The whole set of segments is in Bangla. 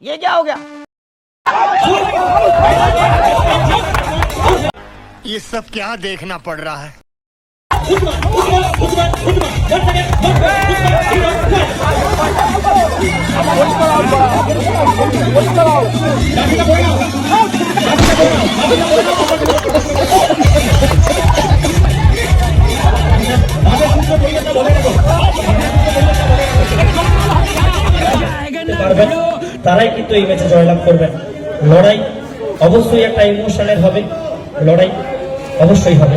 ये क्या हो गया? ये सब क्या देखना पड़ रहा है? তারাই কিন্তু এই ম্যাচে জয়লাভ করবেন। লড়াই অবশ্যই একটা ইমোশনের হবে, লড়াই অবশ্যই হবে।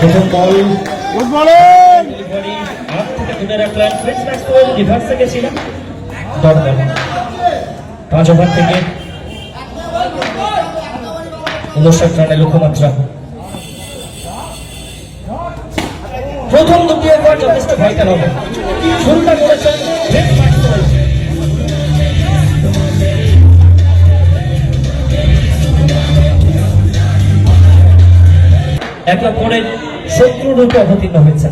প্রথম বল গুড বলিং ডেলিভারি হাত থেকে দূরে রাখলেন ফ্রিজ ম্যাক্সওয়েল, রিভার্সে গেছিলেন ডট বল। 5 ওভার থেকে 59 রানের লক্ষ্যমাত্রা। প্রথম দুটি ওভার যথেষ্ট ভাইটাল হবে। শুরুটা করেছেন ফ্রিজ ম্যাক্সওয়েল। একে অপরের শত্রু রূপে অবতীর্ণ হয়েছে।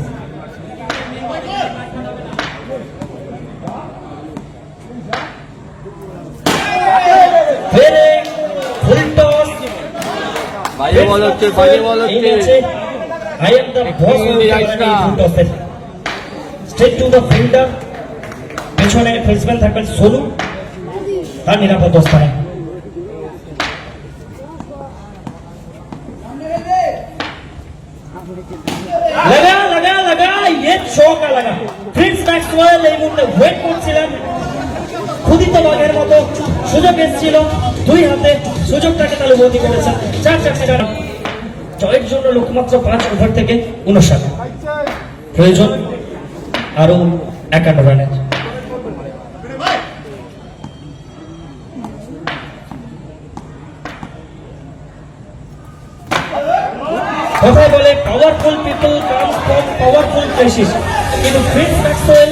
I am the boss of the foot of it. Straight to the fielder. পেছনে ফিল্ডসম্যান থাকবেন সোনু আর নিরাপদ অবস্থানে। লাগা ये চৌকা লাগা। ফ্রিজ ম্যাক্সওয়েল এই মুহূর্তে ওয়েট করছিলেন ক্ষুদিত বাঘের মতো। সুযোগ এসেছিল, দুই হাতে সুযোগটাকে তাহলে বন্দি করেছেন। 4 রান জয়ের জন্য লক্ষ্যমাত্র 5 ওভার থেকে 59। প্রয়োজন আরো 51 রানের। কথায় বলে powerful people comes from powerful places, কিন্তু ফ্রিজ ম্যাক্সওয়েল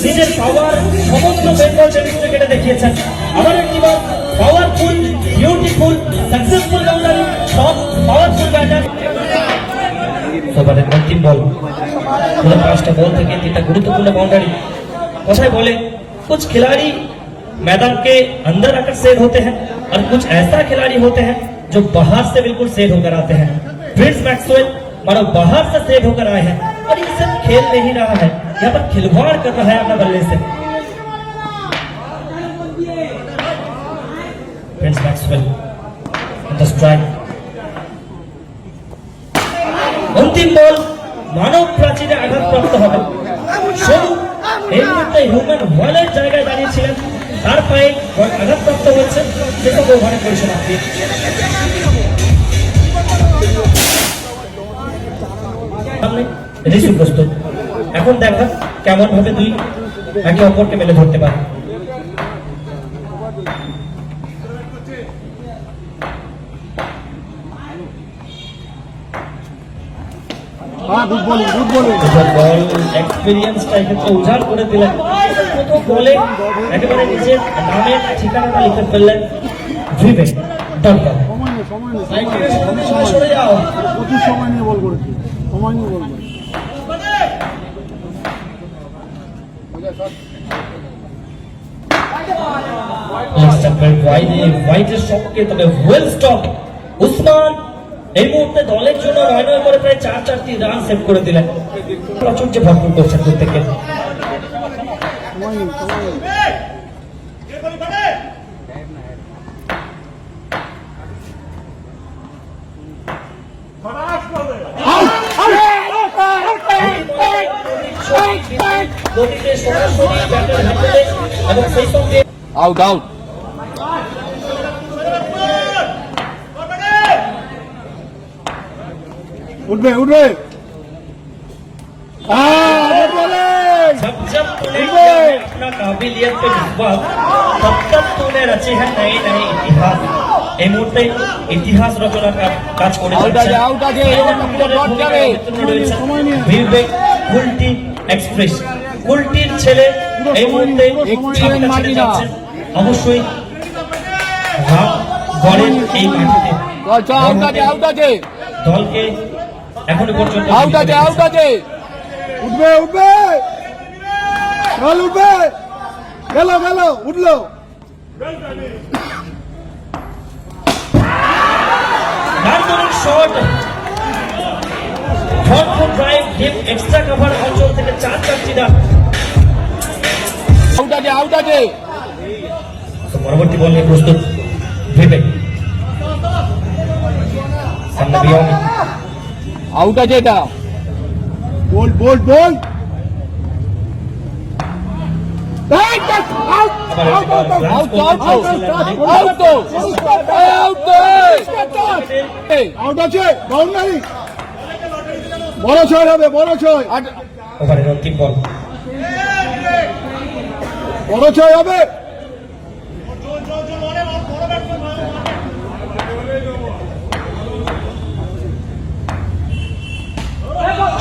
নিজের পাওয়ার সমগ্র বেঙ্গল টেনিস ক্রিকেটে দেখিয়েছেন। আবার একটিবার পাওয়ারফুল, বিউটিফুল, সাকসেসফুল বাউন্ডারি, সব পাওয়ারফুল ব্যাটার। ওভারের अंतिम बॉल, 5টা बॉल থেকে 3টা गुरुत्वपूर्ण बाउंड्री। কথায় বলে कुछ खिलाड़ी मैदान के अंदर आकर सेट होते हैं और कुछ ऐसा खिलाड़ी होते हैं जो बाहर से बिल्कुल सेट होकर आते हैं। फ्रिज मैक्सवेल मानो बाहर से सेट होकर आए हैं और ये सिर्फ खेल नहीं रहा है, यहाँ पर खिलवाड़ कर रहा है अपना बल्ले से। Fridge Maxwell in the strike. अंतिम बॉल मानव प्राचीरे आघातप्राप्त হবে। শুরু এই মুহূর্তে হিউম্যান ওয়ালের জায়গায় দাঁড়িয়েছিলেন, তার পায়ে আঘাতপ্রাপ্ত হয়েছে। সেটা ওভারে পরিসমাপ্তি। ঋষি প্রস্তুত, এখন দেখা কেমন ভাবে দুই একে অপরকে মেলে ধরতে পারে। উজাড় করে দিলেন। প্রথম বলে একেবারে নিজের নামের ঠিকানাটা লিখে ফেললেন ভিভেক ডট কম। সরে যাও, প্রচুর সময় নিয়ে বল করেছি, সময় নিয়ে বল করেছি। হোয়াইটের শটকে তবে ওয়েল স্টপ। উসমান এই মুহূর্তে দলের জন্য 9 করে প্রায় 4-4টি রান সেভ করে দিলেন। প্রাচুর্য ভরপুর করছেন প্রত্যেকে। আউট আউট उठबे उठबे जब तूने अपना काबिलियत पे विश्वास, तब तक तूने रचे हैं नए नए इतिहास। এই মুহূর্তে ইতিহাস রচনার কাজ করে যাচ্ছে। ভিভেক, ফুলটি এক্সপ্রেস কুলটির ছেলে এই মুহূর্তে ছক্কা ছেড়ে যাচ্ছেন। অবশ্যই রাম গড়েন এই মাটিতে দলকে এখনো পর্যন্ত উঠবে উঠবে বল উঠবে গেল গেল উঠলো দারুণ শট ভরপুর ড্রাইভ ডিপ এক্সট্রা কভার অঞ্চল থেকে 4 চিরা আউট আছে পরবর্তী বল নিয়ে প্রস্তুত ভেবে সামনে বিয়মি আউট আছে এটা বল বল বল আউট আছে বাউন্ডারি বড় ছয় হবে বড় ছয় ওভারের অন্তিম বল বড় ছয় হবে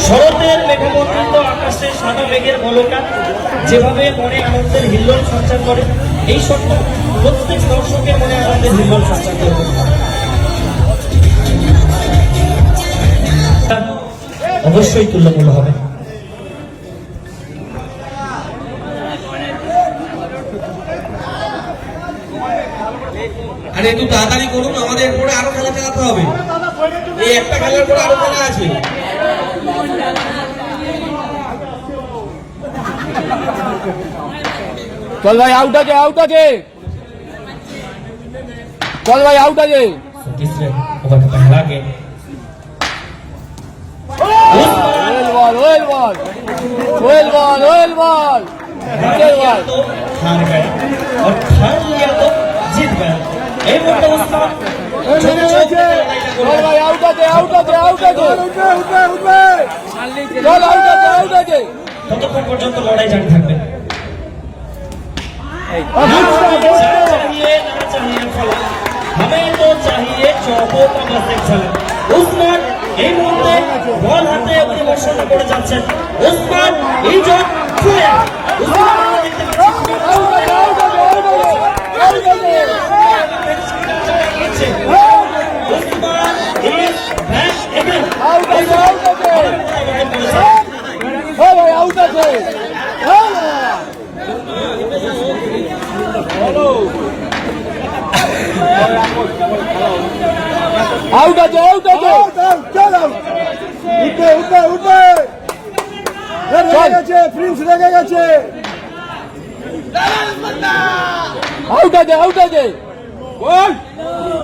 শরতের মেঘমণ্ডিত আকাশে সাদা মেঘের বলকা যেভাবে মনে আনন্দের হিল্লোল সঞ্চার করে, এই শটটা প্রত্যেক দর্শকের মনে আনন্দের হিল্লোল সঞ্চার করবে। অবশ্যই তুল্যমূল্য হবে। আরে একটু তাড়াতাড়ি করুন, আমাদের এরপরে আরো খেলা চালাতে হবে। এই একটা খেলার পরে আরো খেলা আছে। চল ভাই আউট আছে আউট আছে চল ভাই আউট আছে तीसरे ओवर का पहला गेम ওয়েল বল ওয়েল বল ওয়েল বল ওয়েল বল तो हार गया और हार लिया तो जीत गया। এই মুহূর্তে উসমান চল ভাই আউট আছে আউট আছে আউট আছে উঠবে উঠবে উঠবে চল আউট আছে আউট আছে ততক্ষণ পর্যন্ত লড়াই জারি থাকবে। चाहिए ना चाहिए फला, हमें तो चाहिए चौकों का बस एक झलक। उस्मान এই মুহূর্তে বল হাতে পরিবর্তন করে যাচ্ছেন। উসমান এই জয় ছুঁয়ে উসমান দেখতে পাচ্ছেন আউট আছে আউট আছে আউট আছে Usman is back again. Out আছে আউট আছে ও ভাই আউট আছে আউট আছে আউট আছে চল উঠবে উঠবে উঠবে রেগে গেছে প্রিন্স রেগে গেছে আউট আছে আউট আছে বল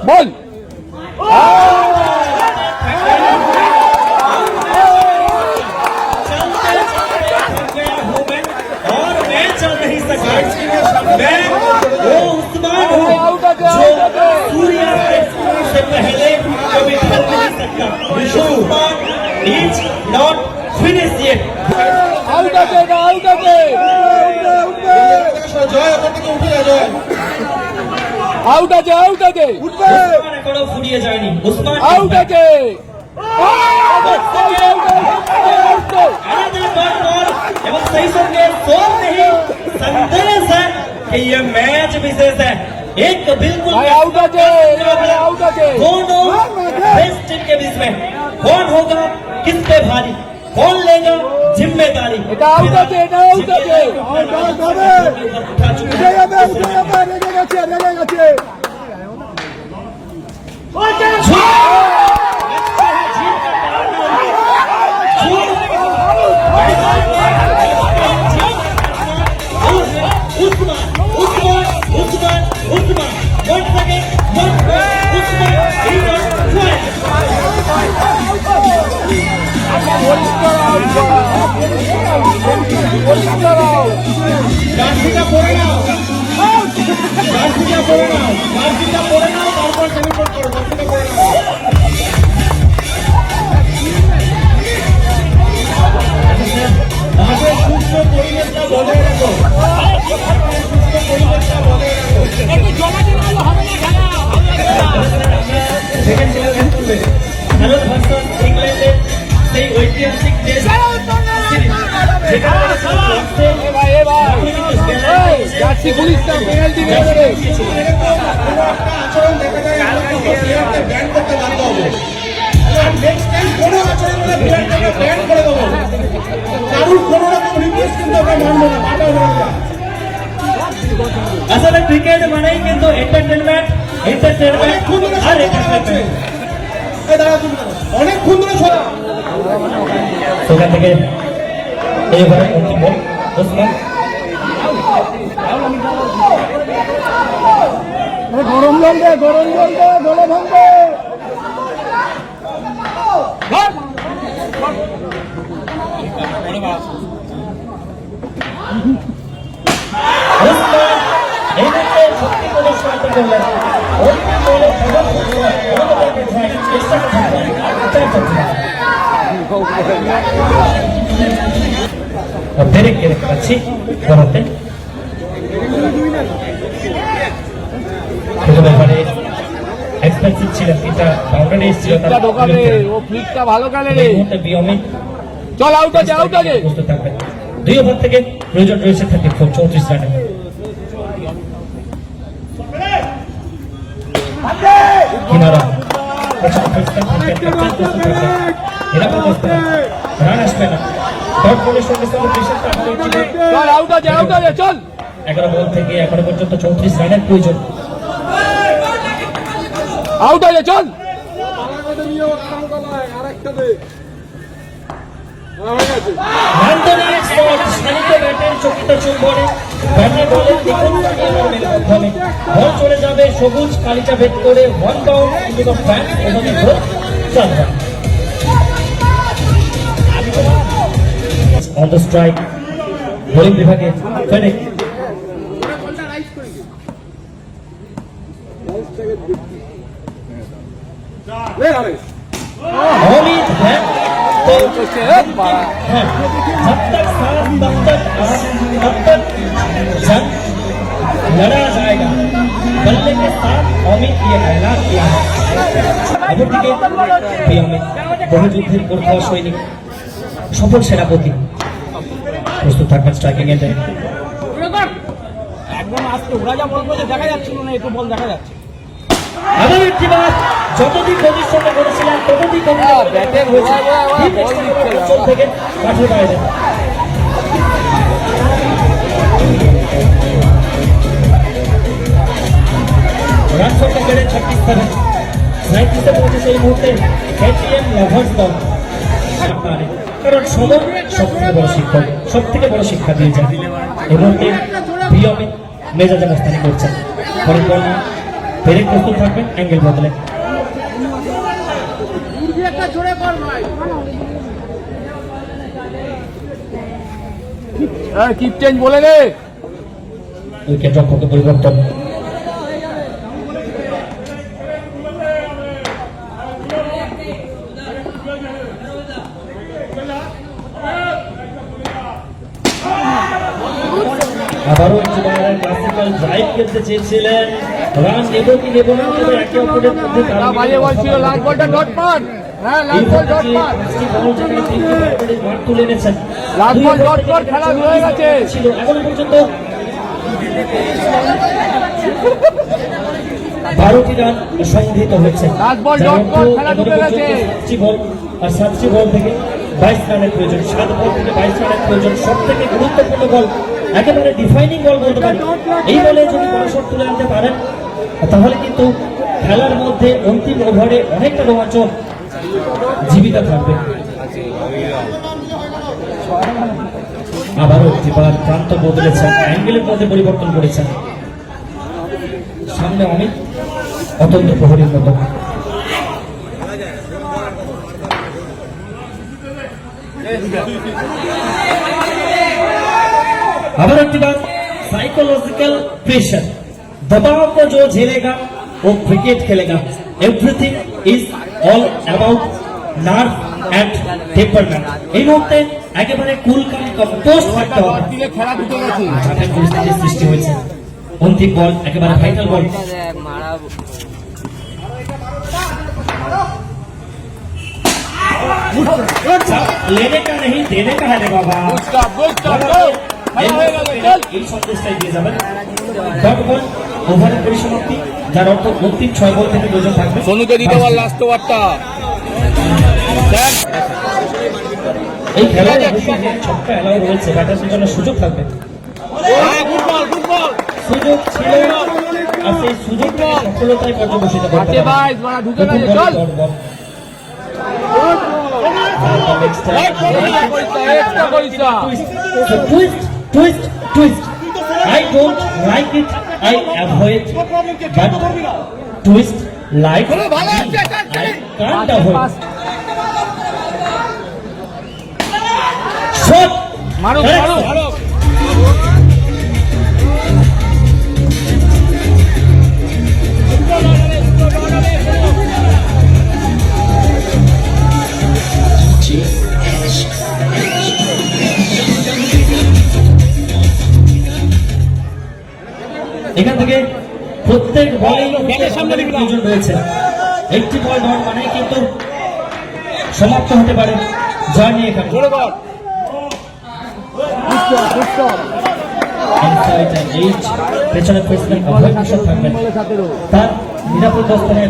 বল और मैं चल नहीं सका। मैं वो उस्मान हूँ जो सूर्यास्त से पहले कभी ढल नहीं सकता। Usman is not finished yet। Out আছে না আউট আছে জয় ওখান থেকে উঠে যা জয়। আউট আছে আউট আছে উঠবে উসমান এখনো ফুরিয়ে যায়নি। উসমান আউট আছে एवं सही संगे सोच नहीं संदेश है कि ये मैच विशेष है। एक बिल्कुल भाई आउट আছে आउट আছে दोनों बेस्ट टीम के बीच में कौन होगा किस पे भारी, कौन लेगा जिम्मेदारी। এটা আউট আছে এটা আউট আছে আউট হবে उठा चुके উঠে যাবে রেগে গেছে রেগে গেছে জার্সিটা পরে নাও, জার্সিটা পরে নাও, জার্সিটা পরে নাও, তারপর সেলিব্রেট করো। জার্সিটা পরে নাও। আমাদের সুস্থ পরিবেশটা বজায় রাখো, সুস্থ পরিবেশটা বজায় রাখো। সেকেন্ড চ্যালেঞ্জ করবে ভারত ভার্সেস ইংল্যান্ডের সেই ঐতিহাসিক টেস্ট সিরিজ যেখানে से জার্সি পুলিশটা পেনাল্টি মেরে দেবে। আচরণ দেখা যায় আমরা কিন্তু প্লেয়ারকে ব্যান করতে বাধ্য হবো। নেক্সট টাইম কোনো আচরণ হলে প্লেয়ারটাকে ব্যান করে দেবো। কারুর কোনো রকম রিকোয়েস্ট কিন্তু আমরা মানবো না, বাধা হবে না। আসলে ক্রিকেট মানেই কিন্তু এন্টারটেনমেন্ট অনেকক্ষণ ধরে আর শব্দ করা হচ্ছে। এই দাঁড়াও তুমি দাঁড়াও। অনেকক্ষণ ধরে সেখান থেকে এইবারে অন্তিম বল ওসমান গরম জল দে, গরম জল দে, গলা ভাঙবে। ওসমান এই মুহূর্তে সত্যি প্রদর্শন করলেন অন্তিম বলে ব্রেক কে দেখতে পাচ্ছি বলতে ব্যাপারে এক্সপেন্সিভ ছিলেন এটা বাউন্ডারি ছিল ফ্লিকটা ঢোকাবে, ও ফ্লিকটা ভালো খেলে রে। বিয়মে চল আউট আছে, আউট আছে। প্রস্তুত থাকবেন 2 ওভার থেকে প্রয়োজন রয়েছে 34 রানে কিনারা রান আসবে না ডট বলের সঙ্গে সঙ্গে প্রেশারটা চল আউট আছে, আউট আছে, চল। 11 বল থেকে এখনো পর্যন্ত 34 রানের প্রয়োজন আউট আছে, চল। নান্দনিক শট শানিত ব্যাটের চকিত চুম্বনে ব্যাটে বলে দ্বিগুণ নিয়মের মাধ্যমে বল চলে যাবে সবুজ কালিচা ভেদ করে 1 bound into the fan over the goal চালবা অন দ্য স্ট্রাইক বোলিং বিভাগে ফেনিক অমিত ভ্যান है जब तक सांस तब तक तब तक जंग लड़ा जाएगा बल्ले के साथ अमित ये ऐलान किया है অপরদিকে অমিত বহুযুদ্ধের পূর্ব সৈনিক সফল সেনাপতি প্রস্তুত থাকবেন স্ট্রাইকিং এন্ডে একদম আজকে ওরা যা বলবো যে দেখা যাচ্ছিল না, একটু বল দেখা যাচ্ছে। আবার একটি বার যতদিন প্রতিশ্রুতি করেছিলেন ততদিন ব্যাটের অঞ্চল থেকে মাঠের বাইরে রান সংখ্যা বেড়ে 36 রানে 37 পৌঁছেছে এই মুহূর্তে কেটিএম লাভার্স দল কারণ সময় সব থেকে বড় শিক্ষক সব থেকে বড় শিক্ষা দিয়ে যায় এই মুহূর্তে বিয়মিত মেজাজে মস্তানি করছেন পরিকল্পনা পেরে প্রস্তুত থাকবেন অ্যাঙ্গেল বদলে কিপ চেঞ্জ বলে রে। উইকেট রক্ষকের পরিবর্তন আবারও একটি ক্লাসিক্যাল ড্রাইভ খেলতে চেয়েছিলেন রান নেব কি নেব না তবে একে অপরের মধ্যে বাজে বল ছিল, লাস্ট বলটা ডট পান। হ্যাঁ, লাস্ট বল ডট পান। মাঠ তুলে এনেছেন লাস্ট বল ডট পান, খেলা হয়ে গেছে। ছিল এখনো পর্যন্ত 12টি রান সংগৃহীত হয়েছে লাস্ট বল ডট পান, খেলা ঢুকে গেছে। 7টি বল আর 7টি বল থেকে 22 রানের প্রয়োজন 7 বল থেকে 22 রানের প্রয়োজন সব থেকে গুরুত্বপূর্ণ বল একেবারে ডিফাইনিং বল বলতে পারি এই বলে যদি বড় শট তুলে আনতে পারেন তাহলে কিন্তু খেলার মধ্যে অন্তিম ওভারে অনেকটা রোমাঞ্চ জীবিত থাকবে আবারও একটিবার প্রান্ত বদলেছেন অ্যাঙ্গেলের মধ্যে পরিবর্তন করেছেন সামনে অমিত অত্যন্ত প্রহরীর মতো अबर एक बात साइकोलॉजिकल प्रेशर दबाव को जो झेलेगा वो क्रिकेट खेलेगा everything is all about nerve and temperament এই মুহূর্তে একেবারে কুল কাম কম্পোজ থাকতে হবে দিলে খেলা ঢুকে গেছে। চাপের পরিস্থিতির সৃষ্টি হয়েছে অন্তিম বল একেবারে ভাইটাল বল लेने का नहीं देने का है रे बाबा বুঝটা বুঝটা এই সন্দেশটাই দিয়ে যাবেন। ডট বল ওভারের পরিসমাপ্তি, যার অর্থ অন্তিম 6 বল থেকে 2 জন থাকবে। সোনুকে দিতে পার লাস্ট ওভারটা। এই খেলায় অবশ্যই যে ছক্কা এলাও রয়েছে, ব্যাটারদের জন্য সুযোগ থাকবে, সুযোগ ছিল আর সেই সুযোগটা সফলতায় পর্যবসিত করতে হবে। So twist. I don't like it. I avoid. But twist like me. I can't avoid. Shot. Correct. এখান থেকে প্রত্যেক বলেই দুজন রয়েছে। একটি বল ডট মানে কিন্তু সমাপ্ত হতে পারে জয় নিয়ে এখানে। পেছনে থাকবেন, তার নিরাপদ অবস্থানে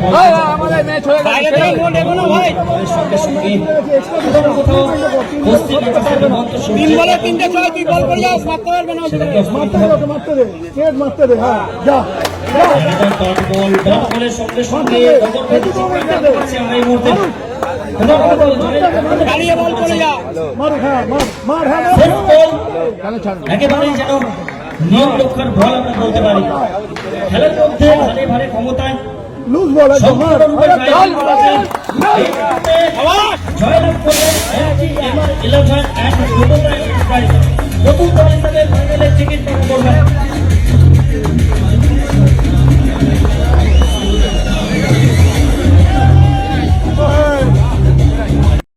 সঙ্গে সঙ্গে একেবারেই যেন নিয়ম রক্ষার বল আমরা বলতে পারি। খেলার মধ্যে ভারে ভারে ক্ষমতায় জয়লাভ করলেন